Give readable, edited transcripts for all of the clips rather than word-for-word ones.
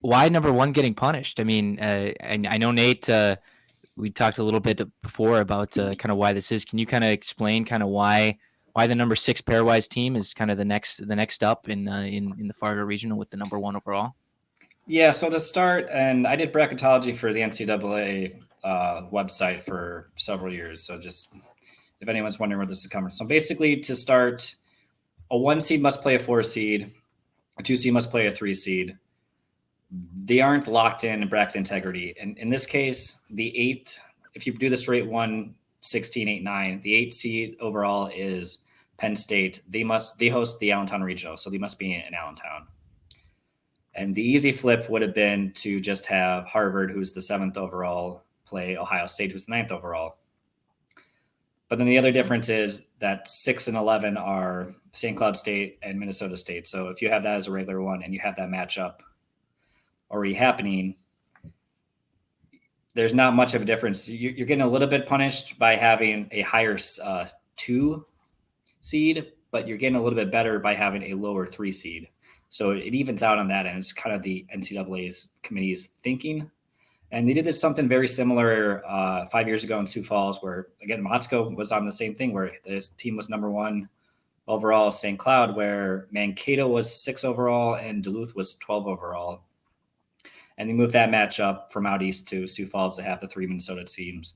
why number one getting punished? I mean, and I know Nate, we talked a little bit before about kind of why this is. Can you kind of explain kind of why the number 6 pairwise team is kind of the next up in the Fargo regional with the number one overall? Yeah, so to start, and I did bracketology for the NCAA website for several years. So just if anyone's wondering where this is coming, so basically to start, a 1 seed must play a 4 seed, a 2 seed must play a 3 seed. They aren't locked in bracket integrity. And in this case, the 8, if you do the straight 1, 16, 8, 9, the 8 seed overall is Penn State. They host the Allentown Regional, so they must be in Allentown. And the easy flip would have been to just have Harvard, who's the 7th overall, play Ohio State, who's the 9th overall. But then the other difference is that 6 and 11 are St. Cloud State and Minnesota State. So if you have that as a regular one and you have that matchup already happening, there's not much of a difference. You're getting a little bit punished by having a higher 2 seed, but you're getting a little bit better by having a lower 3 seed. So it evens out on that, and it's kind of the NCAA's committee's thinking. And they did this something very similar 5 years ago in Sioux Falls, where, again, Motzko was on the same thing, where this team was number 1 overall, St. Cloud, where Mankato was 6 overall and Duluth was 12 overall. And they moved that matchup from out east to Sioux Falls to have the 3 Minnesota teams.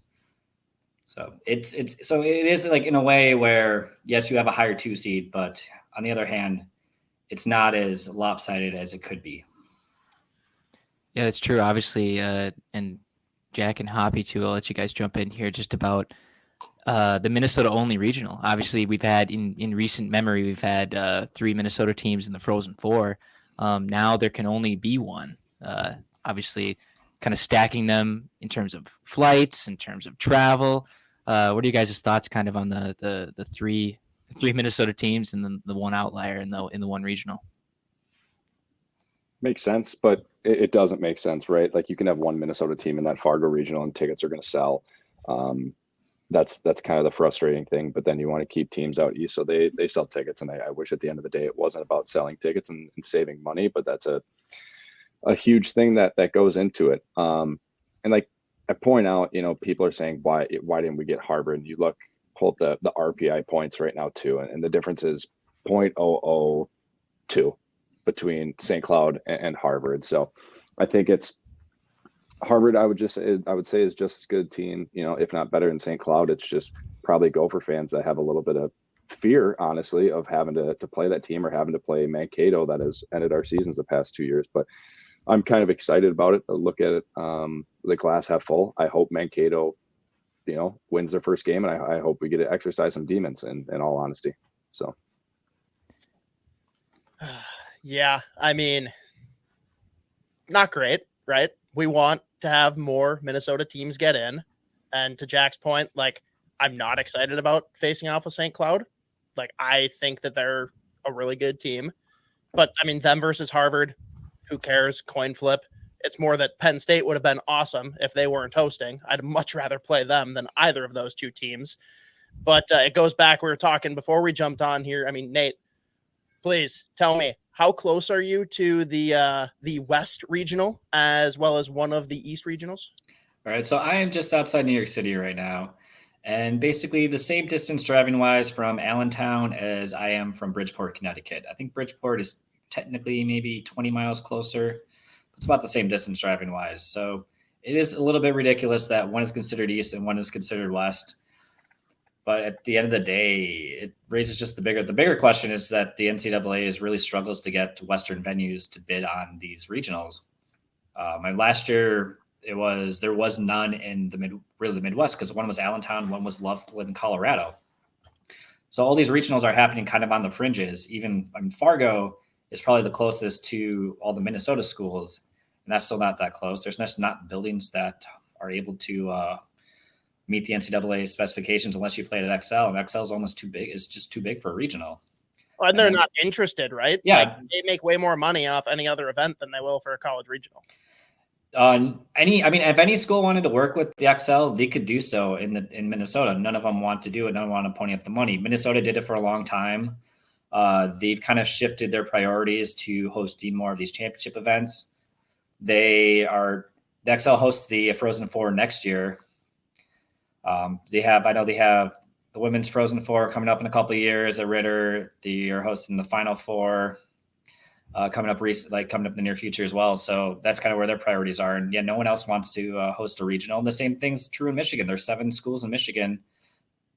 So it is like in a way where, yes, you have a higher 2 seed, but on the other hand, it's not as lopsided as it could be. Yeah, that's true. Obviously, and Jack and Hoppy too. I'll let you guys jump in here just about the Minnesota only regional. Obviously, we've had in recent memory, we've had 3 Minnesota teams in the Frozen Four. Now there can only be one. Obviously, kind of stacking them in terms of flights, in terms of travel. What are you guys' thoughts kind of on the three Minnesota teams and then the one outlier in the one regional? Makes sense, but it doesn't make sense, right? Like, you can have one Minnesota team in that Fargo regional and tickets are going to sell. That's kind of the frustrating thing. But then you want to keep teams out east, so they sell tickets. And I wish at the end of the day it wasn't about selling tickets and saving money, but that's a huge thing that goes into it. And like I point out, people are saying, why didn't we get Harvard? And you pull up the RPI points right now too, and the difference is 0.002 between St. Cloud and Harvard. So I think it's Harvard. I would say is just as good a team, if not better than St. Cloud. It's just probably Gopher fans that have a little bit of fear, honestly, of having to play that team or having to play Mankato that has ended our seasons the past 2 years. But I'm kind of excited about it. I look at it, the glass half full. I hope Mankato, wins their first game, and I hope we get to exercise some demons in all honesty. So. Yeah, I mean, not great, right? We want to have more Minnesota teams get in. And to Jack's point, like, I'm not excited about facing off with St. Cloud. Like, I think that they're a really good team. But, I mean, them versus Harvard, who cares? Coin flip. It's more that Penn State would have been awesome if they weren't hosting. I'd much rather play them than either of those two teams. But it goes back, we were talking before we jumped on here. I mean, Nate, please tell me, how close are you to the West Regional as well as one of the East Regionals? All right, so I am just outside New York City right now, and basically the same distance driving-wise from Allentown as I am from Bridgeport, Connecticut. I think Bridgeport is technically maybe 20 miles closer. It's about the same distance driving-wise. So it is a little bit ridiculous that one is considered East and one is considered West. But at the end of the day, it raises just the bigger question is that the NCAA really struggles to get Western venues to bid on these regionals. My last year, there was none in the Midwest, because one was Allentown, one was Loveland, Colorado. So all these regionals are happening kind of on the fringes. Fargo is probably the closest to all the Minnesota schools, and that's still not that close. There's just not buildings that are able to meet the NCAA specifications unless you play at XL, and XL is almost too big. It's just too big for a regional. Well, and they're not interested, right? Yeah. Like, they make way more money off any other event than they will for a college regional. If any school wanted to work with the XL, they could do so in Minnesota. None of them want to do it. None of them want to pony up the money. Minnesota did it for a long time. They've kind of shifted their priorities to hosting more of these championship events. The XL hosts the Frozen Four next year. I know they have the women's Frozen Four coming up in a couple of years at Ritter. They are hosting the Final Four coming up in the near future as well. So that's kind of where their priorities are. And yeah, no one else wants to host a regional. And the same thing's true in Michigan. There's 7 schools in Michigan.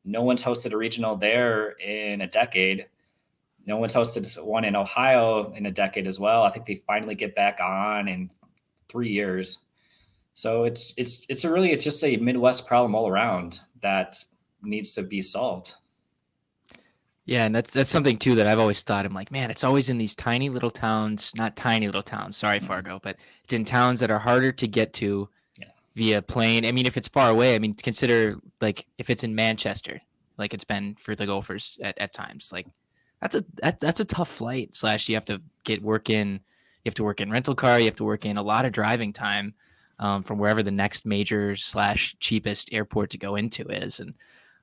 No one's hosted a regional there in a decade. No one's hosted one in Ohio in a decade as well. I think they finally get back on in 3 years. So it's just a Midwest problem all around that needs to be solved. Yeah, and that's something too that I've always thought. I'm like, man, it's always in these tiny little towns, not tiny little towns. Sorry, Fargo, but it's in towns that are harder to get to via plane. I mean, if it's far away, I mean, consider like if it's in Manchester, like it's been for the Gophers at times. Like that's a tough flight. / you have to get work in. You have to work in rental car. You have to work in a lot of driving time from wherever the next major / cheapest airport to go into is. And